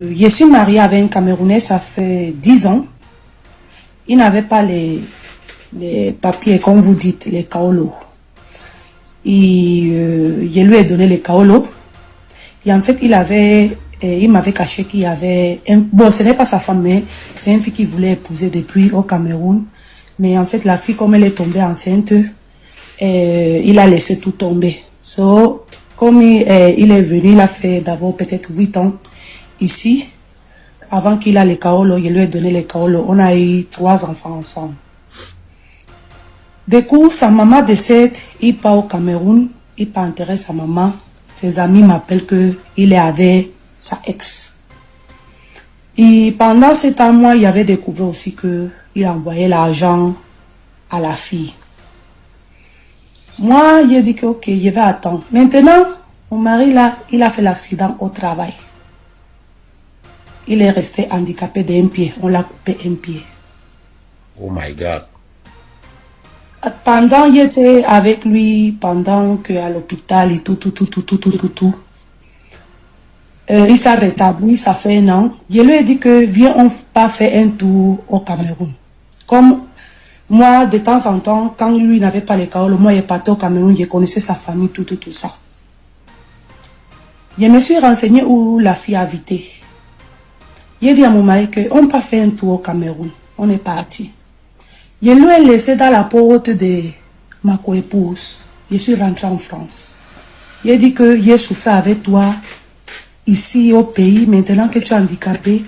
Je suis mariée avec un Camerounais, ça fait 10 ans. Il n'avait pas les papiers, comme vous dites, les kaolo. Je lui ai donné les kaolo. Et en fait, il m'avait caché qu'il y avait bon, ce n'est pas sa femme, mais c'est une fille qu'il voulait épouser depuis au Cameroun. Mais en fait, la fille, comme elle est tombée enceinte, il a laissé tout tomber. So, comme il est venu, il a fait d'abord peut-être 8 ans ici. Avant qu'il a les kaolo, je lui ai donné les kaolo. On a eu 3 enfants ensemble. Du coup, sa maman décède, il part au Cameroun, il part enterrer sa maman. Ses amis m'appellent qu'il est avec sa ex. Et pendant ce temps, moi, il avait découvert aussi qu'il envoyait l'argent à la fille. Moi, j'ai dit que ok, je vais attendre. Maintenant, mon mari là, il a fait l'accident au travail. Il est resté handicapé d'un pied. On l'a coupé un pied. Oh my God. Pendant, j'étais avec lui, pendant que à l'hôpital et tout. Il s'est rétabli, ça fait un an. Je lui ai dit que viens, on va faire un tour au Cameroun. Comme moi, de temps en temps, quand lui n'avait pas les kaolo, moi, il partais au Cameroun, je connaissais sa famille, tout ça. Je me suis renseigné où la fille habitait. J'ai dit à mon mari qu'on peut faire un tour au Cameroun. On est parti. Je lui ai laissé dans la porte de ma co-épouse. Je suis rentré en France. J'ai dit que j'ai souffert avec toi ici au pays. Maintenant que tu es handicapé,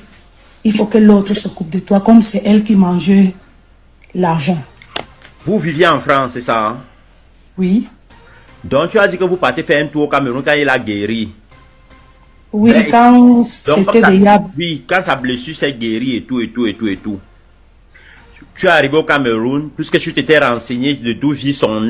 il faut que l'autre s'occupe de toi comme c'est elle qui mangeait l'argent. Vous viviez en France, c'est ça? Hein? Oui. Donc tu as dit que vous partez faire un tour au Cameroun quand il a guéri. Oui, Mais, quand c'était déjà... Oui, quand sa blessure s'est guérie et tout. Tu es arrivé au Cameroun, puisque tu t'étais renseigné de d'où vit son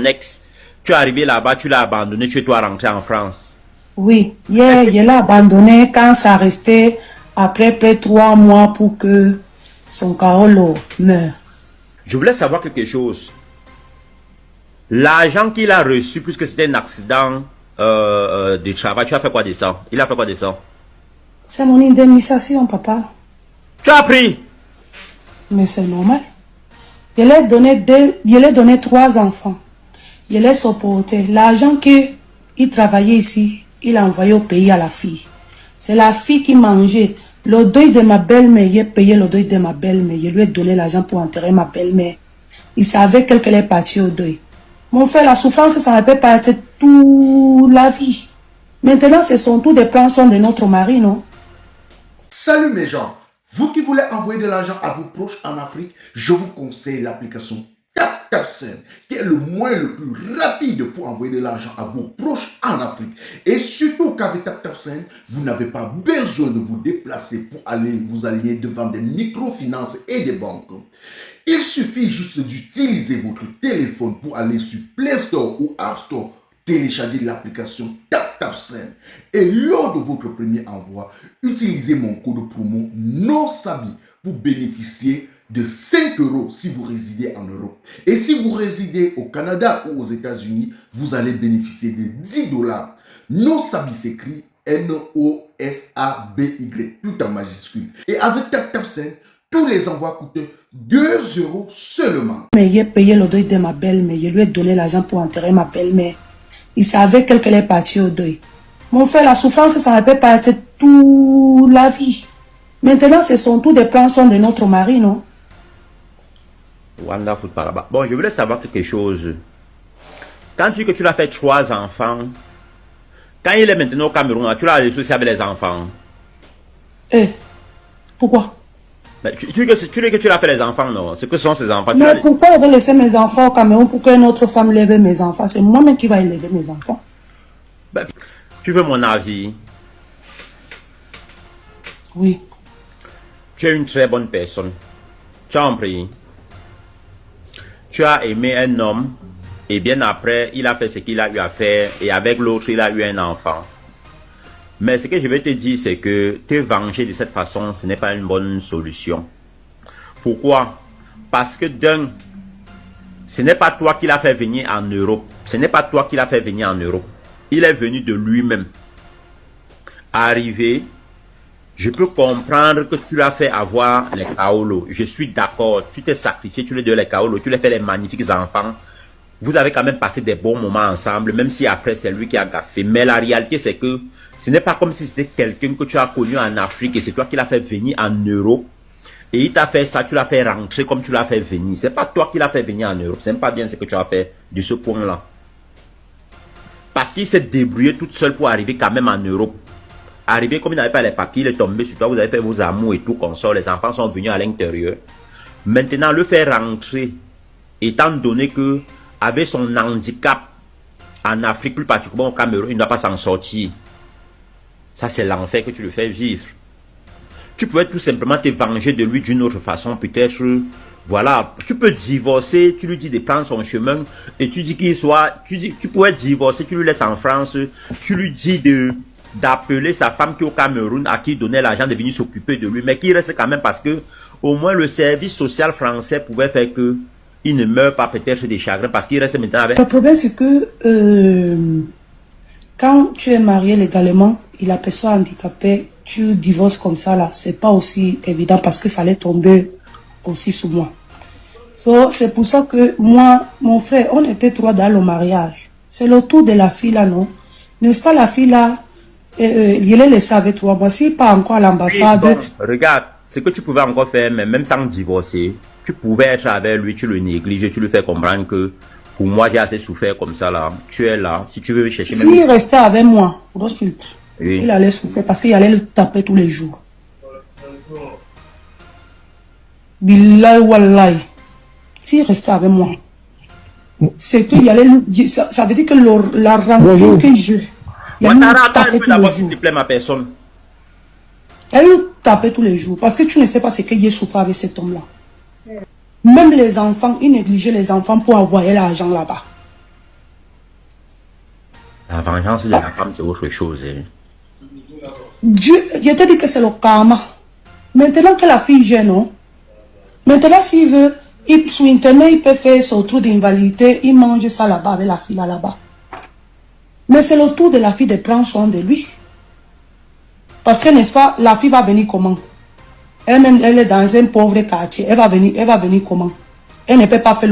ex. Tu es arrivé là-bas, tu l'as abandonné, tu dois rentrer en France. Oui, je l'ai abandonné quand ça restait après près 3 mois pour que son kaolo meure. Je voulais savoir quelque chose. L'argent qu'il a reçu, puisque c'était un accident de travail, tu as fait quoi de ça? Il a fait quoi de ça? C'est mon indemnisation, papa. Tu as pris? Mais c'est normal. Je lui ai donné 3 enfants. Je l'ai supporté. L'argent qu'il travaillait ici, il a envoyé au pays à la fille. C'est la fille qui mangeait. Le deuil de ma belle-mère, j'ai payé le deuil de ma belle-mère. Je lui ai donné l'argent pour enterrer ma belle-mère. Il savait qu'elle est partie au deuil. Mon frère, la souffrance, ça ne peut pas être toute la vie. Maintenant, ce sont tous des pensions de notre mari, non? Salut mes gens, vous qui voulez envoyer de l'argent à vos proches en Afrique, je vous conseille l'application TapTapSend, qui est le moyen le plus rapide pour envoyer de l'argent à vos proches en Afrique. Et surtout qu'avec TapTapSend, vous n'avez pas besoin de vous déplacer pour aller vous aligner devant des microfinances et des banques. Il suffit juste d'utiliser votre téléphone pour aller sur Play Store ou App Store, télécharger l'application TapTapSend. Et lors de votre premier envoi, utilisez mon code promo NOSABI pour bénéficier de 5 € si vous résidez en Europe. Et si vous résidez au Canada ou aux États-Unis, vous allez bénéficier de 10 $. NOSABI s'écrit NOSABY, tout en majuscule. Et avec TapTapSend, tous les envois coûtent 2 € seulement. Mais j'ai payé le deuil de ma belle-mère. Je lui ai donné l'argent pour enterrer ma belle-mère. Il savait qu'elle est partie au deuil. Mon frère, la souffrance, ça ne peut pas être toute la vie. Maintenant, ce sont tous des pensions de notre mari, non? Wonderful Paraba. Bon, je voulais savoir quelque chose. Quand tu dis que tu l'as fait 3 enfants, quand il est maintenant au Cameroun, tu l'as laissé aussi avec les enfants. Pourquoi? Mais tu dis que tu l'as fait les enfants, non? Ce que sont ces enfants? Mais pourquoi je vais laisser mes enfants au Cameroun pour qu'une autre femme lève mes enfants? C'est moi-même qui va élever mes enfants. Ben, tu veux mon avis? Oui. Tu es une très bonne personne. Tu as compris. Tu as aimé un homme et bien après, il a fait ce qu'il a eu à faire et avec l'autre, il a eu un enfant. Mais ce que je vais te dire, c'est que te venger de cette façon, ce n'est pas une bonne solution. Pourquoi? Parce que d'un, ce n'est pas toi qui l'as fait venir en Europe. Ce n'est pas toi qui l'as fait venir en Europe. Il est venu de lui-même. Arrivé, Je peux comprendre que tu l'as fait avoir les Kaolo. Je suis d'accord. Tu t'es sacrifié, tu les donnes les Kaolo, tu les fais les magnifiques enfants. Vous avez quand même passé des bons moments ensemble, même si après c'est lui qui a gaffé. Mais la réalité, c'est que ce n'est pas comme si c'était quelqu'un que tu as connu en Afrique et c'est toi qui l'as fait venir en Europe. Et il t'a fait ça, tu l'as fait rentrer comme tu l'as fait venir. C'est pas toi qui l'as fait venir en Europe. C'est pas bien ce que tu as fait de ce point-là. Parce qu'il s'est débrouillé toute seule pour arriver quand même en Europe. Arrivé comme il n'avait pas les papiers, il est tombé sur toi, vous avez fait vos amours et tout consort. Les enfants sont venus à l'intérieur. Maintenant, le faire rentrer, étant donné que avec son handicap en Afrique, plus particulièrement au Cameroun, il ne doit pas s'en sortir. Ça, c'est l'enfer que tu le fais vivre. Tu pouvais tout simplement te venger de lui d'une autre façon, peut-être. Voilà, tu peux divorcer, tu lui dis de prendre son chemin et tu dis qu'il soit, tu pourrais divorcer, tu lui laisses en France, tu lui dis d'appeler sa femme qui est au Cameroun, à qui il donnait l'argent de venir s'occuper de lui, mais qui reste quand même parce que au moins le service social français pouvait faire que il ne meurt pas peut-être des chagrins parce qu'il reste maintenant avec... Le problème, c'est que quand tu es marié légalement et la personne handicapée, tu divorces comme ça, là, c'est pas aussi évident parce que ça allait tomber aussi sous moi. So, c'est pour ça que moi, mon frère, on était trois dans le mariage. C'est le tour de la fille, là, non? N'est-ce pas la fille, là? Il les laissé avec 3 mois. Si pas encore à l'ambassade... Oui, bon, regarde, ce que tu pouvais encore faire, mais même sans divorcer, tu pouvais être avec lui, tu le négliges, tu lui fais comprendre que pour moi j'ai assez souffert comme ça là, tu es là, si tu veux chercher... S'il restait avec moi, gros filtre, oui. Il allait souffrir parce qu'il allait le taper tous les jours. Billahi wallahi. S'il restait avec moi, c'est qu'il allait... Ça veut dire que la rancune que j'ai... Il allait le taper tous les jours. S'il te plaît, ma personne. Il allait le taper tous les jours parce que tu ne sais pas ce qu'il souffert avec cet homme-là. Même les enfants, ils négligeaient les enfants pour envoyer l'argent là-bas. La vengeance de la femme, c'est autre chose. Hein. Dieu, je te dis que c'est le karma. Maintenant que la fille gêne, non? Maintenant, s'il veut, sur Internet, il peut faire son trou d'invalidité, il mange ça là-bas avec la fille là-bas. Mais c'est le tour de la fille de prendre soin de lui. Parce que, n'est-ce pas, la fille va venir comment? Elle-même, elle est dans un pauvre quartier. Elle va venir comment? Elle ne peut pas faire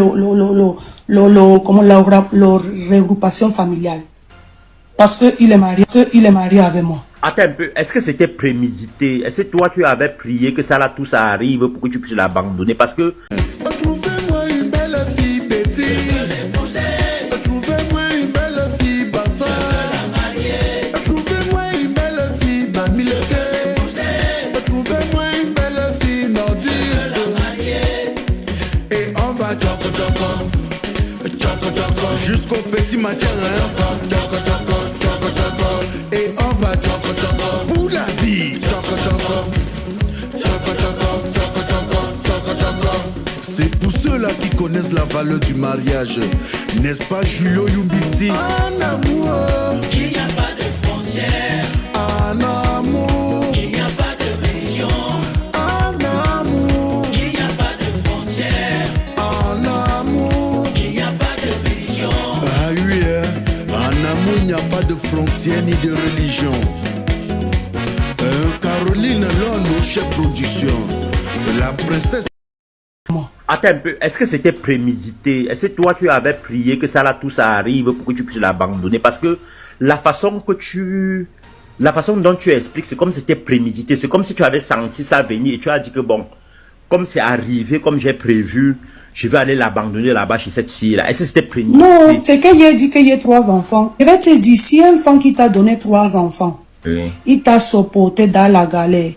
la regroupation familiale. Parce qu'il est marié avec moi. Attends un peu, est-ce que c'était prémédité? Est-ce que toi, tu avais prié que ça là, tout ça arrive pour que tu puisses l'abandonner? Parce que... Trouvez-moi une belle fille petite. Trouvez-moi une belle fille bassard. Trouvez-moi une belle fille militaire. Trouvez-moi une belle fille nordiste. Et on va tchoko jusqu'au petit matin. Et on va pour la vie. C'est pour ceux-là qui connaissent la valeur du mariage. N'est-ce pas, Julio Yumbisi? En amour, il n'y a pas de frontières. En amour, il n'y a pas de religion. En amour, il n'y a pas de frontières. En amour, il n'y a pas de religion. Ah oui, hein? En amour, il n'y a pas de frontières ni de religion. Caroline Lone, chef production. La princesse. Attends un peu, est-ce que c'était prémédité? Est-ce que toi, tu avais prié que ça là, tout ça arrive pour que tu puisses l'abandonner? Parce que la façon dont tu expliques, c'est comme si c'était prémédité. C'est comme si tu avais senti ça venir et tu as dit que bon, comme c'est arrivé, comme j'ai prévu, je vais aller l'abandonner là-bas chez cette fille-là. Est-ce que c'était prémédité? Non, c'est qu'il a dit qu'il y a 3 enfants. Je vais te dire, si un enfant qui t'a donné 3 enfants, oui, il t'a supporté dans la galère,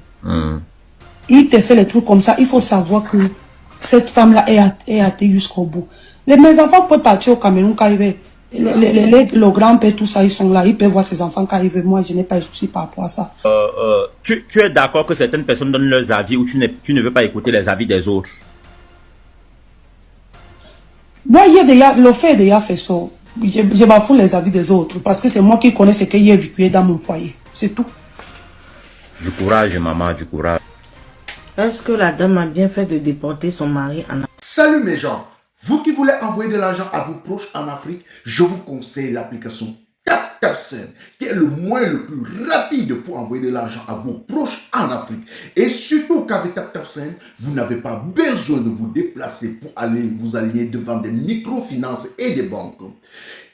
il te fait les trucs comme ça, il faut savoir que cette femme-là est athée jusqu'au bout. Mes enfants peuvent partir au Cameroun quand ils veulent. Le grand-père, tout ça, ils sont là. Ils peuvent voir ses enfants quand ils veulent. Moi, je n'ai pas de souci par rapport à ça. Tu es d'accord que certaines personnes donnent leurs avis ou tu ne veux pas écouter les avis des autres? Moi, le fait déjà fait ça. Je m'en fous les avis des autres. Parce que c'est moi qui connais ce qu'il y a vécu dans mon foyer. C'est tout. Du courage, maman, du courage. Est-ce que la dame a bien fait de déporter son mari en Afrique? Salut mes gens, vous qui voulez envoyer de l'argent à vos proches en Afrique, je vous conseille l'application Tap TapTapSend, qui est le moyen le plus rapide pour envoyer de l'argent à vos proches en Afrique. Et surtout qu'avec TapTapSend, vous n'avez pas besoin de vous déplacer pour aller vous aligner devant des microfinances et des banques.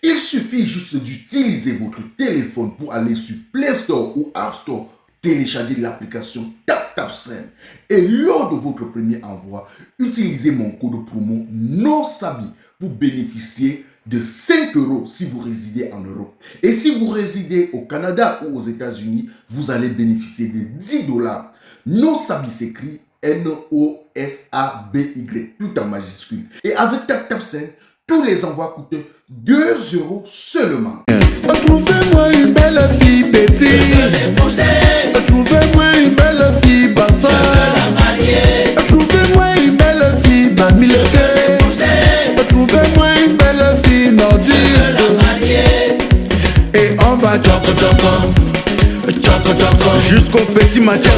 Il suffit juste d'utiliser votre téléphone pour aller sur Play Store ou App Store, télécharger l'application TapTapSend. Et lors de votre premier envoi, utilisez mon code promo NOSABI pour bénéficier de 5 € si vous résidez en Europe. Et si vous résidez au Canada ou aux États-Unis, vous allez bénéficier de 10 $. NOSABI s'écrit NOSABY, tout en majuscule. Et avec TapTapSend, tous les envois coûtent 2 € seulement. Trouvez-moi une belle fille petite. Trouvez-moi une belle fille bassa. Trouvez-moi une belle fille bamileke. Trouvez-moi une belle fille nordiste. Et on va tchoko tchoko, tchoko tchoko, jusqu'au petit matin.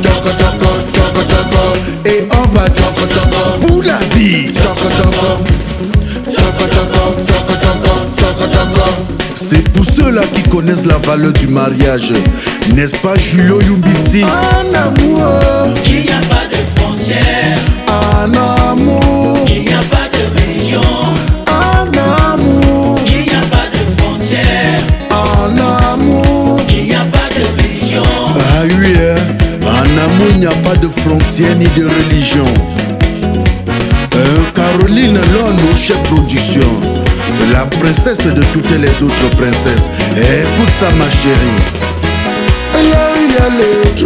Tchoko tchoko, tchoko tchoko. Et on va tchoko tchoko pour la vie. Tchoko tchoko, tchoko tchoko, tchoko tchoko, tchoko tchoko. C'est pour ceux-là qui connaissent la valeur du mariage. N'est-ce pas Julio Yumbisi? En amour, il n'y a pas de frontières. En amour, Il n'y a pas de religion. en amour, Il n'y a pas de frontières. en amour. Il n'y a pas de religion. Ah oui, hein? En amour, il n'y a pas de frontières ni de religion. Caroline Lono, chef production, la princesse de toutes les autres princesses. Écoute ça ma chérie. Là il y a les